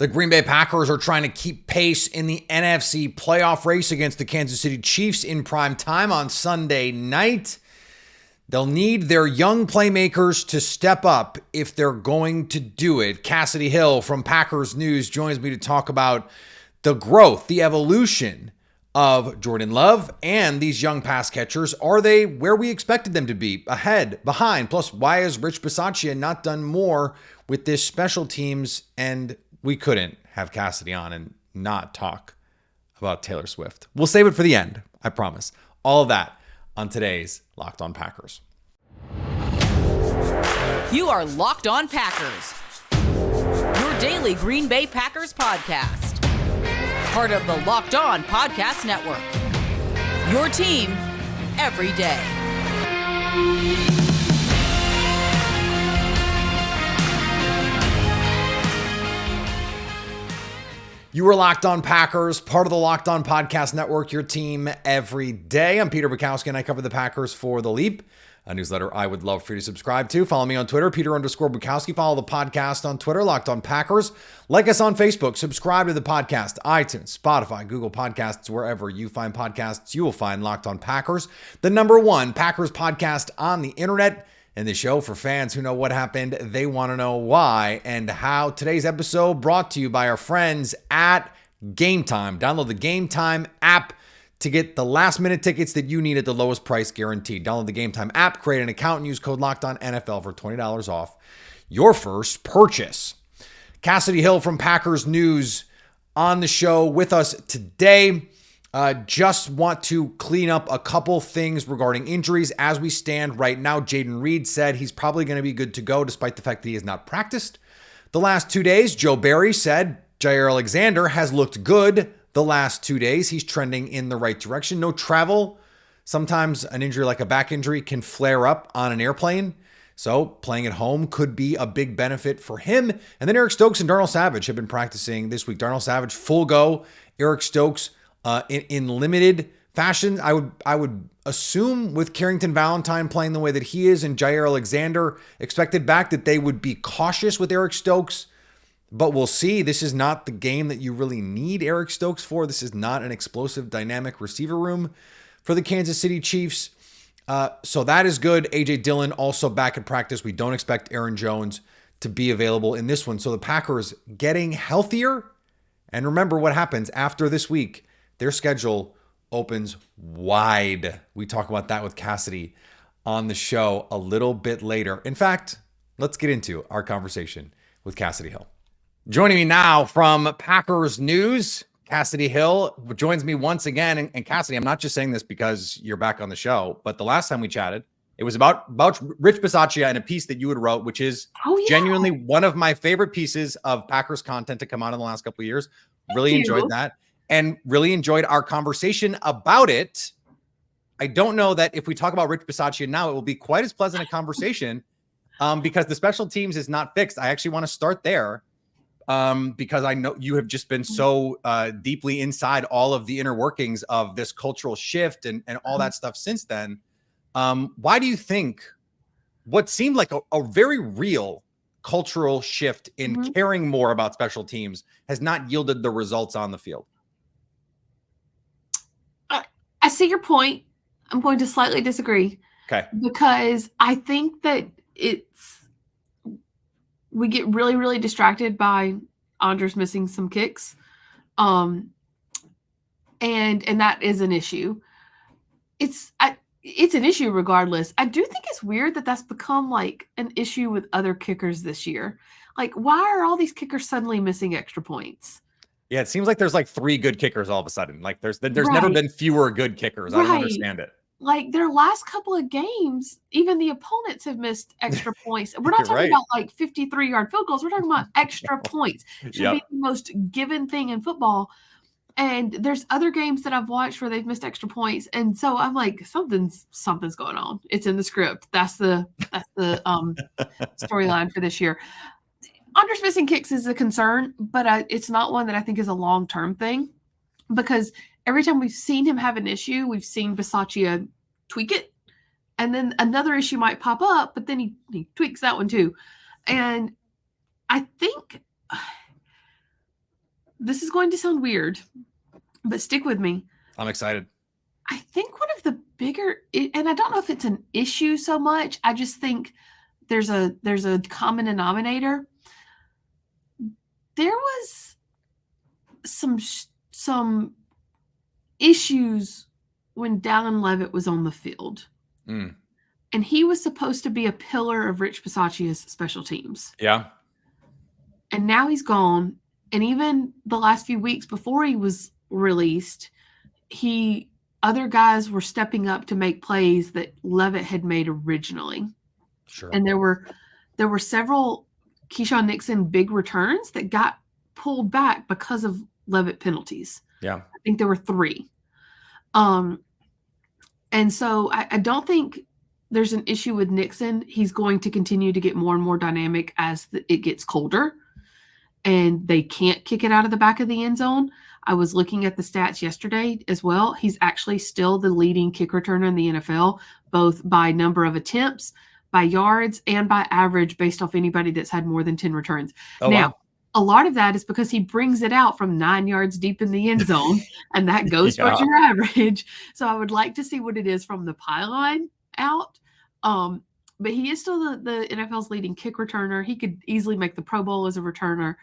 The Green Bay Packers are trying to keep pace in the NFC playoff race against the Kansas City Chiefs in prime time on Sunday night. They'll need their young playmakers to step up if they're going to do it. Kassidy Hill from Packers News joins me to talk about the growth, the evolution of Jordan Love and these young pass catchers. Are they where we expected them to be? Ahead, behind? Plus, why has Rich Bisaccia not done more with this special teams? And we couldn't have Kassidy on and not talk about Taylor Swift. We'll save it for the end, I promise. All of that on today's Locked On Packers. You are Locked On Packers, your daily Green Bay Packers podcast. Part of the Locked On Podcast Network, your team every day. You are Locked On Packers, part of the Locked On Podcast Network, your team every day. I'm Peter Bukowski, and I cover the Packers for The Leap, a newsletter I would love for you to subscribe to. Follow me on Twitter, Peter_Bukowski. Follow the podcast on Twitter, Locked On Packers. Like us on Facebook. Subscribe to the podcast, iTunes, Spotify, Google Podcasts, wherever you find podcasts, you will find Locked On Packers, the number one Packers podcast on the internet. And the show for fans who know what happened, they want to know why and how. Today's episode brought to you by our friends at Gametime. Download the Gametime app to get the last-minute tickets that you need at the lowest price guaranteed. Download the Gametime app, create an account, and use code LOCKEDONNFL for $20 off your first purchase. Kassidy Hill from Packers News on the show with us today. Just want to clean up a couple things regarding injuries as we stand right now. Jaden Reed said he's probably going to be good to go despite the fact that he has not practiced the last 2 days. Joe Barry said Jair Alexander has looked good the last 2 days. He's trending in the right direction. No travel. Sometimes an injury like a back injury can flare up on an airplane. So playing at home could be a big benefit for him. And then Eric Stokes and Darnell Savage have been practicing this week. Darnell Savage, full go. Eric Stokes in limited fashion. I would assume with Carrington Valentine playing the way that he is and Jair Alexander expected back that they would be cautious with Eric Stokes. But we'll see. This is not the game that you really need Eric Stokes for. This is not an explosive, dynamic receiver room for the Kansas City Chiefs. So that is good. A.J. Dillon also back in practice. We don't expect Aaron Jones to be available in this one. So the Packers getting healthier. And remember what happens after this week. Their schedule opens wide. We talk about that with Kassidy on the show a little bit later. In fact, let's get into our conversation with Kassidy Hill. Joining me now from Packers News, Kassidy Hill joins me once again. And Kassidy, I'm not just saying this because you're back on the show, but the last time we chatted, it was about Rich Bisaccia and a piece that you had wrote, which is genuinely one of my favorite pieces of Packers content to come out in the last couple of years. Really enjoyed that. And really enjoyed our conversation about it. I don't know that if we talk about Rich Bisaccia now, it will be quite as pleasant a conversation because the special teams is not fixed. I actually want to start there because I know you have just been so deeply inside all of the inner workings of this cultural shift and all that stuff since then. Why do you think what seemed like a very real cultural shift in caring more about special teams has not yielded the results on the field? I see your point. I'm going to slightly disagree. Okay. Because I think that we get really, really distracted by Andres missing some kicks. And that is an issue. It's an issue regardless. I do think it's weird that that's become like an issue with other kickers this year. Like, why are all these kickers suddenly missing extra points? Yeah, it seems like there's like 3 good kickers all of a sudden. Like there's Right. never been fewer good kickers. I don't Right. understand it. Like their last couple of games, even the opponents have missed extra points. We're not You're talking right. about like 53-yard field goals. We're talking about extra points. Should Yep. be the most given thing in football. And there's other games that I've watched where they've missed extra points. And so I'm like, something's going on. It's in the script. That's the storyline for this year. Andres missing kicks is a concern, but it's not one that I think is a long-term thing because every time we've seen him have an issue, we've seen Bisaccia tweak it. And then another issue might pop up, but then he tweaks that one too. And I think this is going to sound weird, but stick with me. I'm excited. I think one of the bigger, and I don't know if it's an issue so much. I just think there's a common denominator. There was some issues when Dallin Levitt was on the field. Mm. And he was supposed to be a pillar of Rich Bisaccia's special teams. Yeah. And now he's gone. And even the last few weeks before he was released, other guys were stepping up to make plays that Levitt had made originally. Sure. And there were several Keyshawn Nixon big returns that got pulled back because of Levitt penalties. Yeah. I think there were 3. And so I don't think there's an issue with Nixon. He's going to continue to get more and more dynamic as it gets colder, and they can't kick it out of the back of the end zone. I was looking at the stats yesterday as well. He's actually still the leading kick returner in the NFL, both by number of attempts, by yards, and by average based off anybody that's had more than 10 returns. Oh, now, wow. A lot of that is because he brings it out from 9 yards deep in the end zone, and that goes towards your average. So I would like to see what it is from the pylon out. But he is still the NFL's leading kick returner. He could easily make the Pro Bowl as a returner.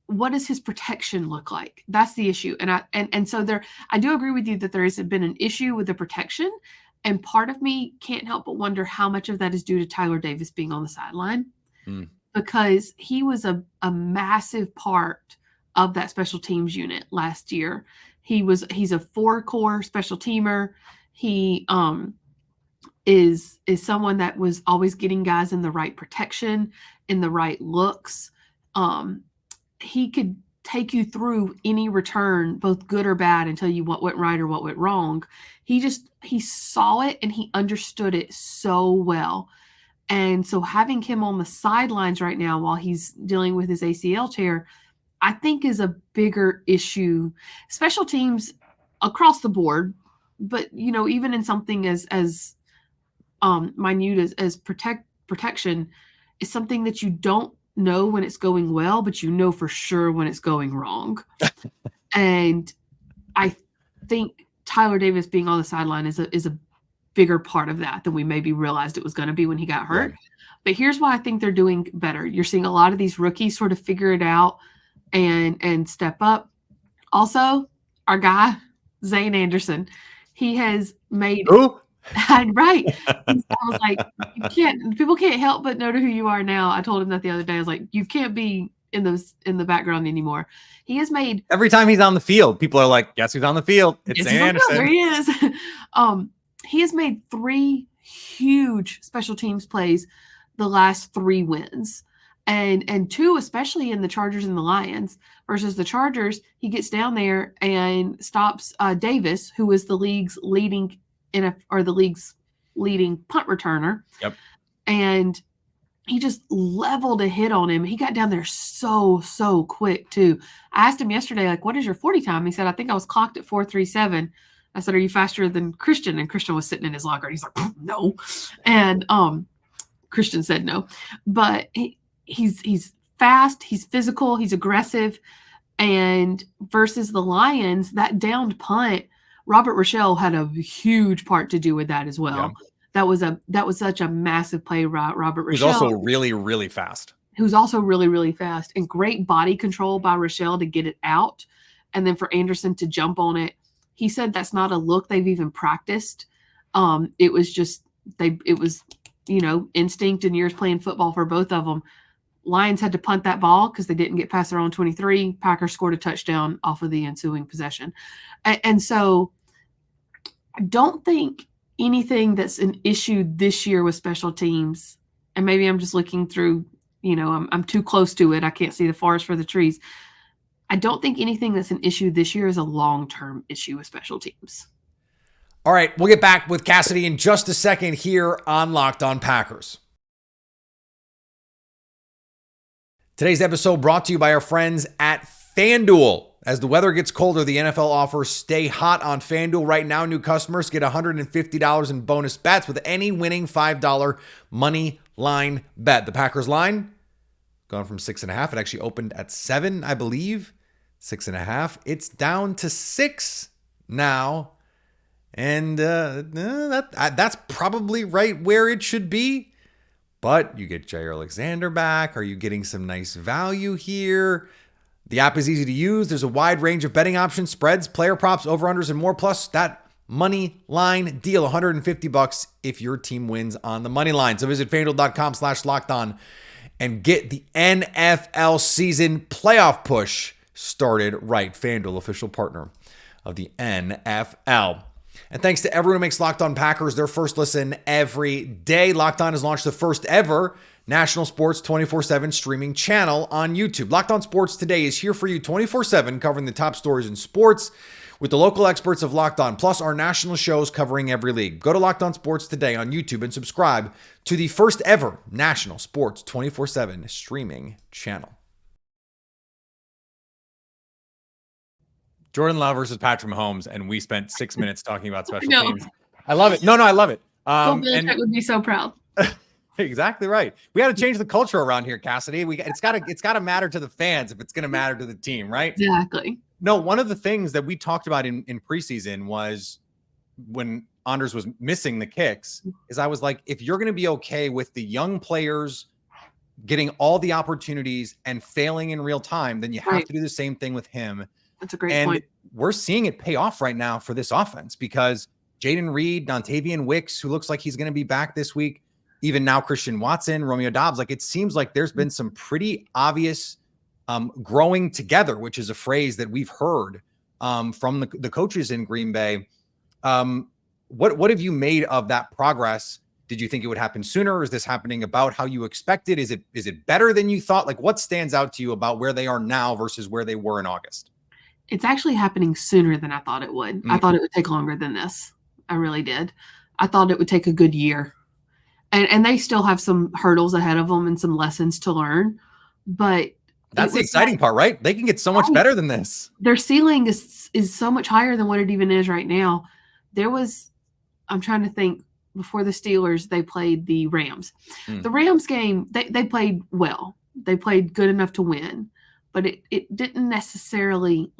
What does his protection look like? That's the issue. And so I do agree with you that there has been an issue with the protection. And part of me can't help but wonder how much of that is due to Tyler Davis being on the sideline. Because he was a massive part of that special teams unit last year. He's a 4-core special teamer. He is someone that was always getting guys in the right protection, in the right looks. He could take you through any return, both good or bad, and tell you what went right or what went wrong. He saw it and he understood it so well. And so having him on the sidelines right now while he's dealing with his ACL tear, I think is a bigger issue. Special teams across the board, but even in something as minute as protection is something that you don't know when it's going well, but you know for sure when it's going wrong. And I think Tyler Davis being on the sideline is a bigger part of that than we maybe realized it was going to be when he got hurt. Yeah. But here's why I think they're doing better. You're seeing a lot of these rookies sort of figure it out and step up. Also, our guy, Zane Anderson, he has made right. I was like, people can't help but know who you are now. I told him that the other day. I was like, you can't be in the background anymore. He has made every time he's on the field, people are like, guess who's on the field? It's Zane Anderson. There he is. He has made 3 huge special teams plays the last 3 wins. And 2, especially in the Chargers and the Lions. Versus the Chargers, he gets down there and stops Davis, who is the league's leading punt returner. Yep. And he just leveled a hit on him. He got down there so quick too. I asked him yesterday, like, what is your 40 time? He said, I think I was clocked at 4:37. I said, are you faster than Christian? And Christian was sitting in his locker. And he's like, no. And Christian said no. But he's fast. He's physical. He's aggressive. And versus the Lions, that downed punt, Robert Rochelle had a huge part to do with that as well. Yeah. That was such a massive play, Robert Rochelle. Who's also really, really fast. Who's also really, really fast. And great body control by Rochelle to get it out. And then for Anderson to jump on it. He said that's not a look they've even practiced. It was just instinct and years playing football for both of them. Lions had to punt that ball because they didn't get past their own 23. Packers scored a touchdown off of the ensuing possession. And so I don't think anything that's an issue this year with special teams, and maybe I'm just looking through, I'm too close to it. I can't see the forest for the trees. I don't think anything that's an issue this year is a long-term issue with special teams. All right, we'll get back with Kassidy in just a second here on Locked On Packers. Today's episode brought to you by our friends at FanDuel. As the weather gets colder, the NFL offers stay hot on FanDuel. Right now, new customers get $150 in bonus bets with any winning $5 money line bet. The Packers line gone from 6.5. It actually opened at 7, I believe. 6.5. It's down to 6 now. And that's probably right where it should be. But you get Jair Alexander back. Are you getting some nice value here? The app is easy to use. There's a wide range of betting options, spreads, player props, over-unders, and more. Plus that money line deal, $150 if your team wins on the money line. So visit FanDuel.com/lockedon and get the NFL season playoff push started right. FanDuel, official partner of the NFL. And thanks to everyone who makes Locked On Packers their first listen every day. Locked On has launched the first ever national sports 24/7 streaming channel on YouTube. Locked On Sports Today is here for you 24/7, covering the top stories in sports with the local experts of Locked On, plus our national shows covering every league. Go to Locked On Sports Today on YouTube and subscribe to the first ever national sports 24/7 streaming channel. Jordan Love versus Patrick Mahomes, and we spent 6 minutes talking about special teams. I love it. No, I love it. And Belichick would be so proud. Exactly right. We got to change the culture around here, Kassidy. It's got to matter to the fans if it's going to matter to the team, right? Exactly. No, one of the things that we talked about in preseason was when Anders was missing the kicks, is I was like, if you're going to be okay with the young players getting all the opportunities and failing in real time, then you have to do the same thing with him. That's a great point. We're seeing it pay off right now for this offense because Jaden Reed, Dontavian Wicks, who looks like he's going to be back this week, even now Christian Watson, Romeo Doubs, like it seems like there's been some pretty obvious growing together, which is a phrase that we've heard from the coaches in Green Bay. What have you made of that progress? Did you think it would happen sooner? Is this happening about how you expected? Is it better than you thought? Like what stands out to you about where they are now versus where they were in August? It's actually happening sooner than I thought it would. I thought it would take longer than this. I really did. I thought it would take a good year. And they still have some hurdles ahead of them and some lessons to learn. But that's the exciting part, right? They can get so much better than this. Their ceiling is so much higher than what it even is right now. I'm trying to think, before the Steelers, they played the Rams. The Rams game, they played well. They played good enough to win. But it didn't necessarily,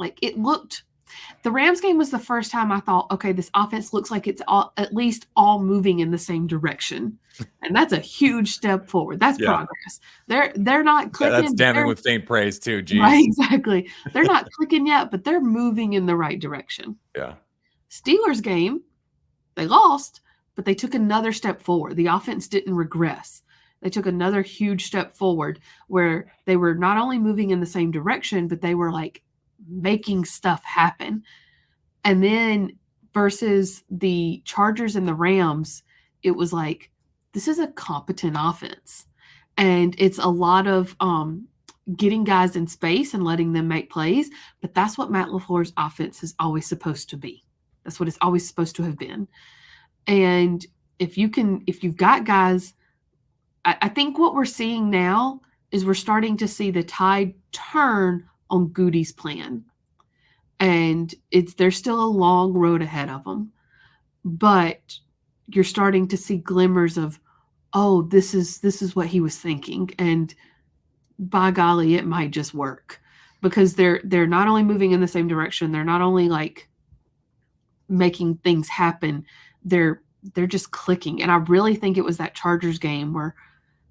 the Rams game was the first time I thought, okay, this offense looks like it's at least all moving in the same direction. And that's a huge step forward. That's progress. They're not clicking. That's damning with faint praise too. Geez. Right, exactly. They're not clicking yet, but they're moving in the right direction. Yeah. Steelers game, they lost, but they took another step forward. The offense didn't regress. They took another huge step forward where they were not only moving in the same direction, but they were making stuff happen. And then versus the Chargers and the Rams, it was this is a competent offense. And it's a lot of getting guys in space and letting them make plays. But that's what Matt LaFleur's offense is always supposed to be. That's what it's always supposed to have been. And if you've got guys, I think what we're seeing now is we're starting to see the tide turn on Goody's plan. And there's still a long road ahead of them. But you're starting to see glimmers of, oh, this is what he was thinking. And by golly, it might just work. Because they're not only moving in the same direction, they're not only making things happen, they're just clicking. And I really think it was that Chargers game where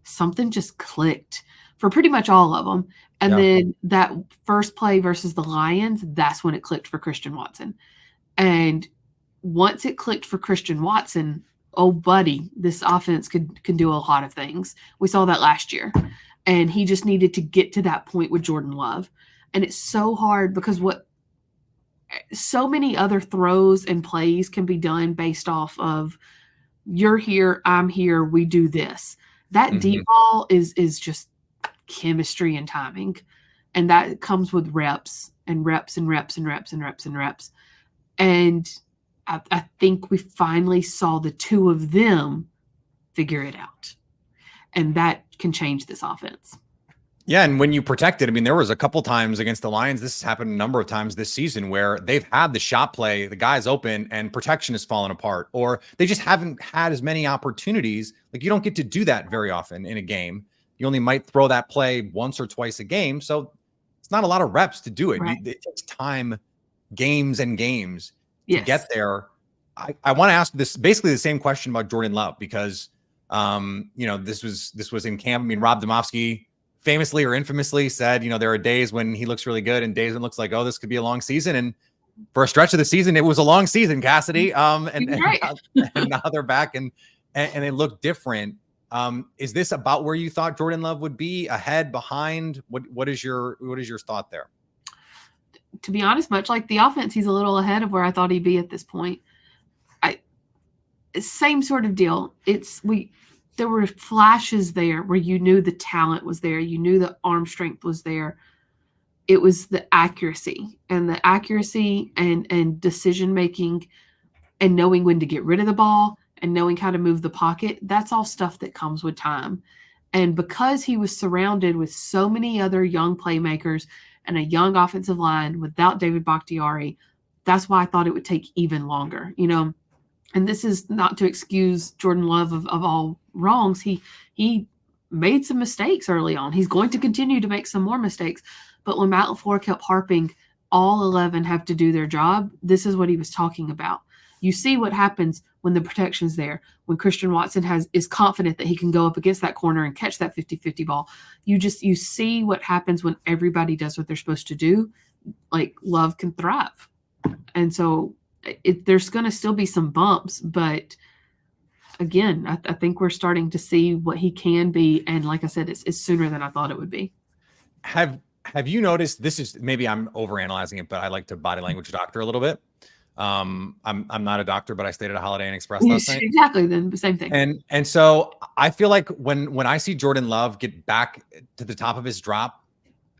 something just clicked for pretty much all of them. And then that first play versus the Lions, that's when it clicked for Christian Watson. And once it clicked for Christian Watson, oh, buddy, this offense can do a lot of things. We saw that last year. And he just needed to get to that point with Jordan Love. And it's so hard because so many other throws and plays can be done based off of you're here, I'm here, we do this. That deep ball is just chemistry and timing. And that comes with reps and reps and reps and reps and reps and reps. And I think we finally saw the two of them figure it out. And that can change this offense. Yeah, and when you protect it, I mean, there was a couple times against the Lions, this has happened a number of times this season, where they've had the shot play, the guy's open, and protection has fallen apart, or they just haven't had as many opportunities. You don't get to do that very often in a game. you only might throw that play once or twice a game. So it's not a lot of reps to do it. Right. It takes time, games and games to Yes. get there. I want to ask this basically the same question about Jordan Love, because this was in camp. I mean, Rob Domofsky famously or infamously said, there are days when he looks really good and days when it looks like, oh, this could be a long season. And for a stretch of the season, it was a long season, Kassidy. And now they're back and they look different. Is this about where you thought Jordan Love would be? Ahead, behind? What is your thought there? To be honest, much like the offense, he's a little ahead of where I thought he'd be at this point. Same sort of deal. There were flashes there where you knew the talent was there. You knew the arm strength was there. It was the accuracy and decision-making and knowing when to get rid of the ball and knowing how to move the pocket. That's all stuff that comes with time. And because he was surrounded with so many other young playmakers and a young offensive line without David Bakhtiari, that's why I thought it would take even longer, And this is not to excuse Jordan Love of all wrongs. He made some mistakes early on. He's going to continue to make some more mistakes. But when Matt LaFleur kept harping, all 11 have to do their job, this is what he was talking about. You see what happens when the protection's there, when Christian Watson is confident that he can go up against that corner and catch that 50-50 ball. You see what happens when everybody does what they're supposed to do. Like, Love can thrive. And so there's going to still be some bumps, but again, I think we're starting to see what he can be. And like I said, it's sooner than I thought it would be. Have you noticed, this is, maybe I'm overanalyzing it, but I like to body language doctor a little bit. I'm not a doctor, but I stayed at a Holiday Inn Express last night. Exactly. Then the same thing. And so I feel like when I see Jordan Love get back to the top of his drop,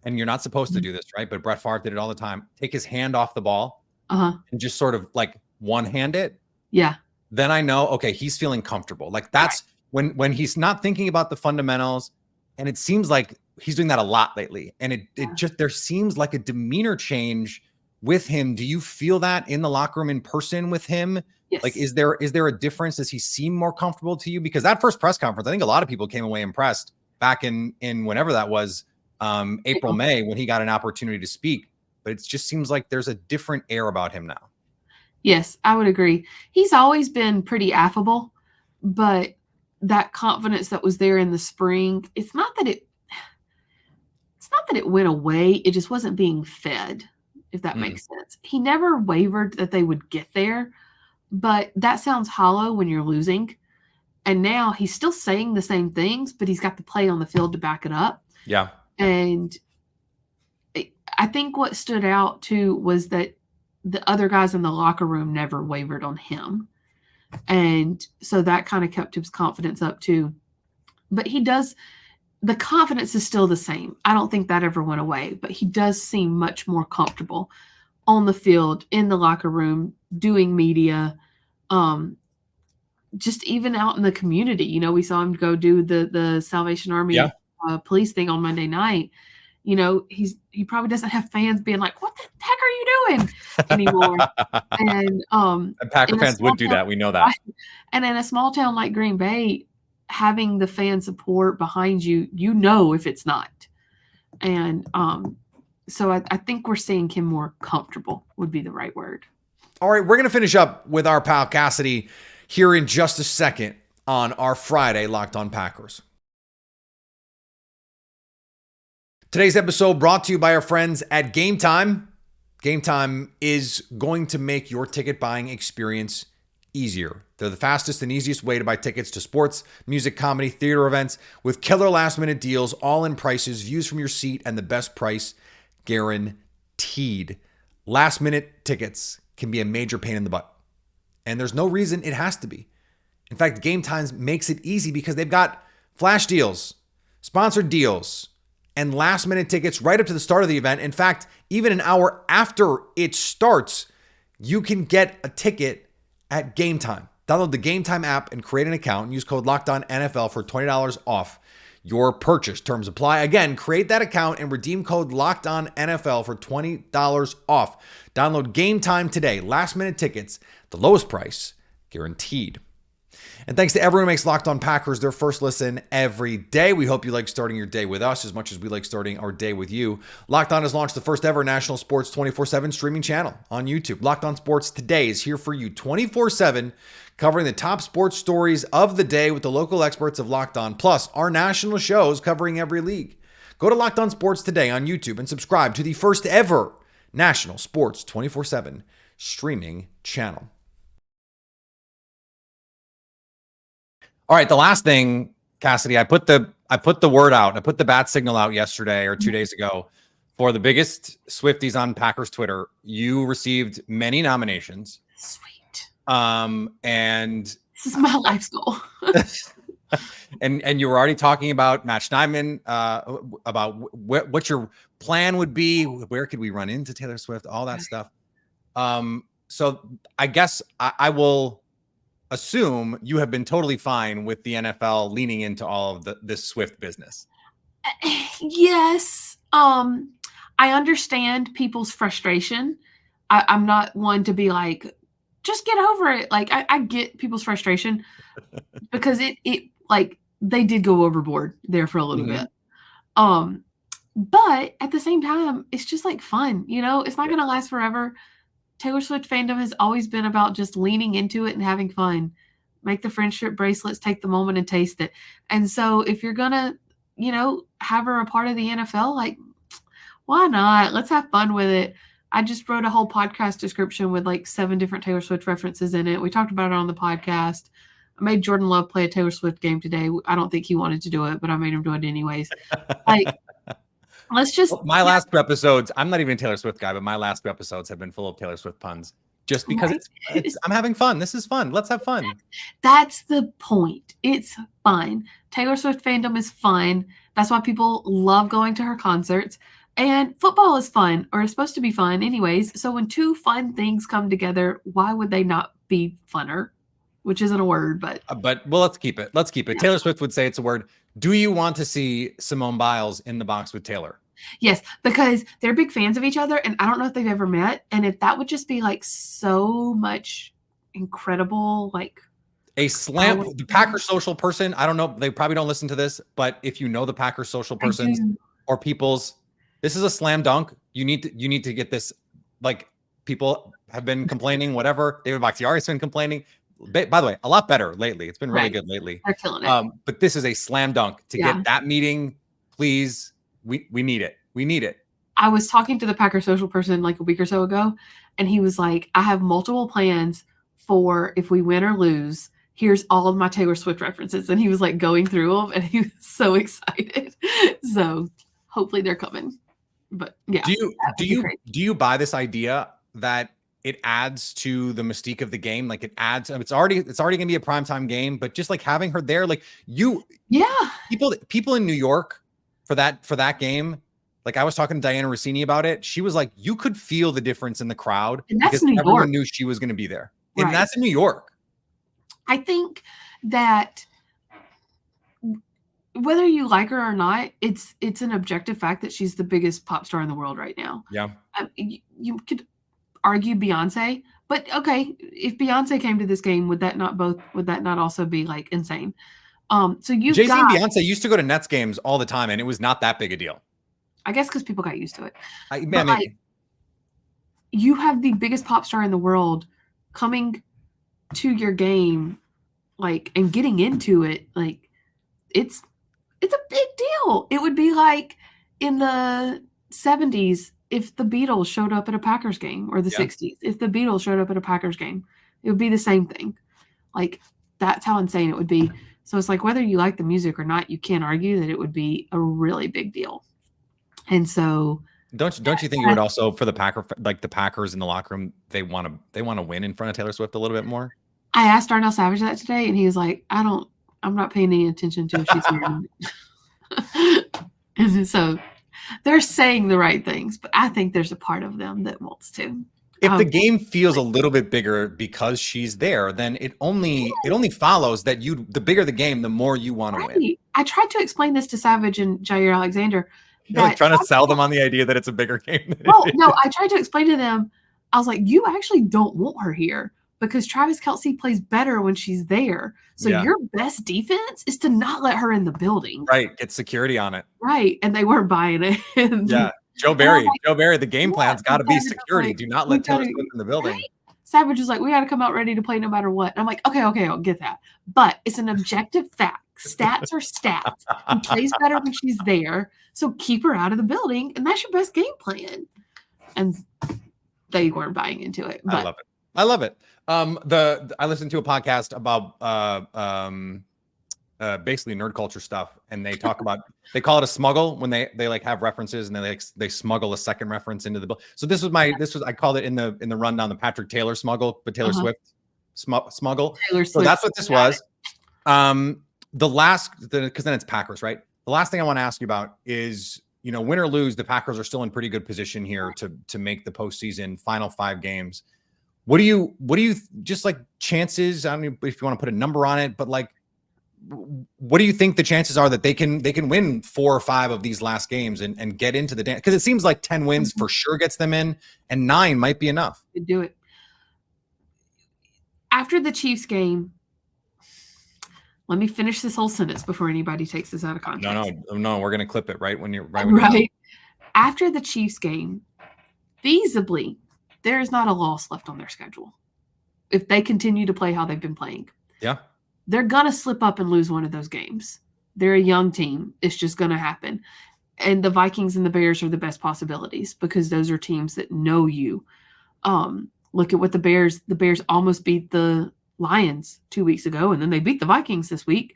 and you're not supposed to do this, right? But Brett Favre did it all the time. Take his hand off the ball. And just sort of like one-hand it. Yeah. Then I know, okay, he's feeling comfortable. Like that's right. when he's not thinking about the fundamentals, and it seems like he's doing that a lot lately. And it just, there seems like a demeanor change with him. Do you feel that in the locker room in person with him? Yes. Like, is there a difference? Does he seem more comfortable to you? Because that first press conference, I think a lot of people came away impressed back in whenever that was, April, May, when he got an opportunity to speak. But it just seems like there's a different air about him now. Yes, I would agree. He's always been pretty affable, but that confidence that was there in the spring, it's not that it went away. It just wasn't being fed, if that makes sense. He never wavered that they would get there, but that sounds hollow when you're losing. And now he's still saying the same things, but he's got the play on the field to back it up. Yeah. And I think what stood out too was that the other guys in the locker room never wavered on him. And so that kind of kept his confidence up too. But the confidence is still the same. I don't think that ever went away, but he does seem much more comfortable on the field, in the locker room, doing media, just even out in the community. We saw him go do the Salvation Army police thing on Monday night. He probably doesn't have fans being like, "What the heck are you doing?" anymore. And Packer fans would do that. We know that. And in a small town like Green Bay, having the fan support behind you, if it's not. And so I think we're seeing him more comfortable would be the right word. All right, we're going to finish up with our pal Kassidy here in just a second on our Friday Locked On Packers. Today's episode brought to you by our friends at Gametime. Gametime is going to make your ticket buying experience easier. They're the fastest and easiest way to buy tickets to sports, music, comedy, theater events with killer last-minute deals, all-in prices, views from your seat, and the best price guaranteed. Last-minute tickets can be a major pain in the butt, and there's no reason it has to be. In fact, Gametime makes it easy because they've got flash deals, sponsored deals, and last-minute tickets right up to the start of the event. In fact, even an hour after it starts, you can get a ticket at Gametime. Download the Gametime app and create an account and use code LOCKEDONNFL for $20 off your purchase. Terms apply. Again, create that account and redeem code LOCKEDONNFL for $20 off. Download Gametime today. Last-minute tickets, the lowest price guaranteed. And thanks to everyone who makes Locked On Packers their first listen every day. We hope you like starting your day with us as much as we like starting our day with you. Locked On has launched the first ever national sports 24/7 streaming channel on YouTube. Locked On Sports Today is here for you 24/7, covering the top sports stories of the day with the local experts of Locked On, plus our national shows covering every league. Go to Locked On Sports Today on YouTube and subscribe to the first ever national sports 24/7 streaming channel. All right, the last thing, Kassidy, I put the word out. I put the bat signal out yesterday or 2 days ago for the biggest Swifties on Packers Twitter. You received many nominations. Sweet. And this is my life's goal. and you were already talking about Matt Schneidman, about what your plan would be. Where could we run into Taylor Swift? All that stuff. So I guess I will assume you have been totally fine with the NFL leaning into all of this Swift business. Yes. I understand people's frustration. I'm not one to be like, just get over it. Like I get people's frustration because it like they did go overboard there for a little bit. But at the same time, it's just like fun, it's not going to last forever. Taylor Swift fandom has always been about just leaning into it and having fun. Make the friendship bracelets, take the moment and taste it. And so if you're going to, have her a part of the NFL, like, why not? Let's have fun with it. I just wrote a whole podcast description with like 7 different Taylor Swift references in it. We talked about it on the podcast. I made Jordan Love play a Taylor Swift game today. I don't think he wanted to do it, but I made him do it anyways. Like, let's just. My last 2 episodes, I'm not even a Taylor Swift guy, but my last 2 episodes have been full of Taylor Swift puns just because I'm having fun. This is fun. Let's have fun. That's the point. It's fun. Taylor Swift fandom is fun. That's why people love going to her concerts. And football is fun, or it's supposed to be fun anyways. So when 2 fun things come together, why would they not be funner? Which isn't a word, but well, let's keep it. Yeah. Taylor Swift would say it's a word. Do you want to see Simone Biles in the box with Taylor? Yes, because they're big fans of each other, and I don't know if they've ever met. And if that would just be like so much incredible, like a slam, the Packers social person. I don't know. They probably don't listen to this, but if you know the Packers social persons or people's, this is a slam dunk. You need to get this. Like, people have been complaining, whatever. David Bakhtiari's been complaining. By the way, a lot better lately. It's been really good lately. They're killing it. But this is a slam dunk to get that meeting. Please, we need it. We need it. I was talking to the Packer social person like a week or so ago, and he was like, I have multiple plans for if we win or lose. Here's all of my Taylor Swift references. And he was like going through them, and he was so excited. So hopefully they're coming. But yeah. Do you buy this idea that it adds to the mystique of the game? Like it adds, it's already gonna be a primetime game, but just like having her there, like people in New York for that game. Like I was talking to Diana Rossini about it. She was like, you could feel the difference in the crowd because everyone knew she was going to be there. Right. And that's in New York. I think that whether you like her or not, it's an objective fact that she's the biggest pop star in the world right now. Yeah. You could argue Beyonce, but okay, if Beyonce came to this game, would that not also be like insane? So you've Jay-Z and Beyonce used to go to Nets games all the time, and it was not that big a deal. I guess because people got used to it. Maybe. You have the biggest pop star in the world coming to your game, like, and getting into it, like, it's a big deal. It would be like in the 70s if the Beatles showed up at a Packers game, or the 60s if the Beatles showed up at a Packers game. It would be the same thing. Like, that's how insane it would be. So it's like, whether you like the music or not, you can't argue that it would be a really big deal. And so, don't you think it would also, for the Packers in the locker room, they want to win in front of Taylor Swift a little bit more? I asked Darnell Savage that today, and he was like, I'm not paying any attention to if she's here. And so they're saying the right things, but I think there's a part of them that wants to. If the game feels a little bit bigger because she's there, then it only follows that the bigger the game, the more you want to win. I tried to explain this to Savage and Jair Alexander. You're like trying to sell them on the idea that it's a bigger game. Well, no, I tried to explain to them. I was like, you actually don't want her here because Travis Kelce plays better when she's there. So your best defense is to not let her in the building. Right. Get security on it. Right. And they weren't buying it. Yeah. Joe Barry, the game plan's got to be security. Do not let Taylor Swift in the building. Right? Savage was like, we got to come out ready to play no matter what. And I'm like, okay, I'll get that. But it's an objective fact. Stats are stats. He plays better when she's there. So keep her out of the building. And that's your best game plan. And they weren't buying into it. But I love it. I listened to a podcast about basically nerd culture stuff, and they talk about, they call it a smuggle when they like have references and they smuggle a second reference into the bill. So I called it in the rundown the Patrick Taylor smuggle, but Taylor Swift smuggle. So that's what this was. Because then it's Packers, right? The last thing I want to ask you about is, win or lose, the Packers are still in pretty good position here to make the postseason final 5 games. What do you just like chances? I don't know if you want to put a number on it, but like, what do you think the chances are that they can win 4 or 5 of these last games and get into the dance? Because it seems like 10 wins for sure gets them in, and 9 might be enough. To do it. After the Chiefs game, let me finish this whole sentence before anybody takes this out of context. No, we're gonna clip it right when you're right. After the Chiefs game, feasibly, there is not a loss left on their schedule if they continue to play how they've been playing. Yeah. They're going to slip up and lose one of those games. They're a young team. It's just going to happen. And the Vikings and the Bears are the best possibilities because those are teams that know you. Look at what the Bears almost beat the Lions 2 weeks ago, and then they beat the Vikings this week.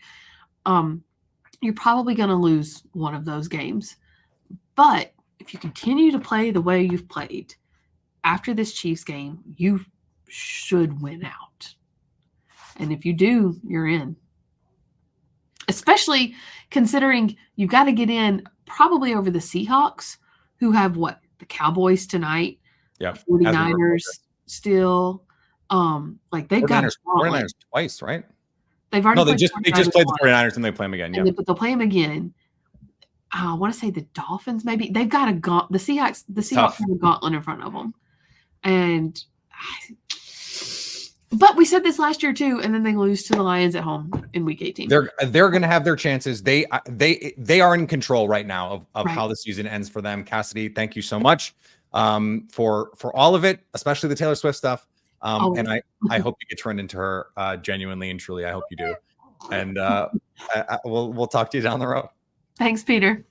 You're probably going to lose one of those games. But if you continue to play the way you've played, after this Chiefs game, you should win out. And if you do, you're in. Especially considering you've got to get in probably over the Seahawks, who have the Cowboys tonight. Yeah. 49ers still. Like they've got 49ers twice, right? They've already they just played the 49ers and they play them again. Yeah. But they'll play them again. I want to say the Dolphins, maybe. They've got the Seahawks have a gauntlet in front of them. But we said this last year too, and then they lose to the Lions at home in Week 18. They're going to have their chances. They are in control right now of how the season ends for them. Cassidy, thank you so much for all of it, especially the Taylor Swift stuff. And I hope you get turned into her genuinely and truly. I hope you do. And we'll talk to you down the road. Thanks, Peter.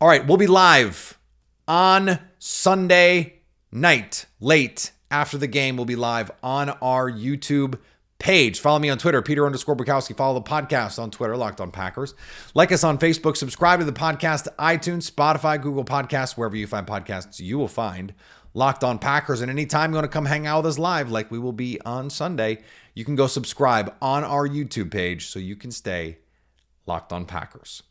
All right, we'll be live on Sunday night, late after the game. We'll be live on our YouTube page. Follow me on Twitter, Peter_Bukowski. Follow the podcast on Twitter, Locked On Packers. Like us on Facebook. Subscribe to the podcast, iTunes, Spotify, Google Podcasts, wherever you find podcasts, you will find Locked On Packers. And anytime you want to come hang out with us live, like we will be on Sunday, you can go subscribe on our YouTube page so you can stay Locked On Packers.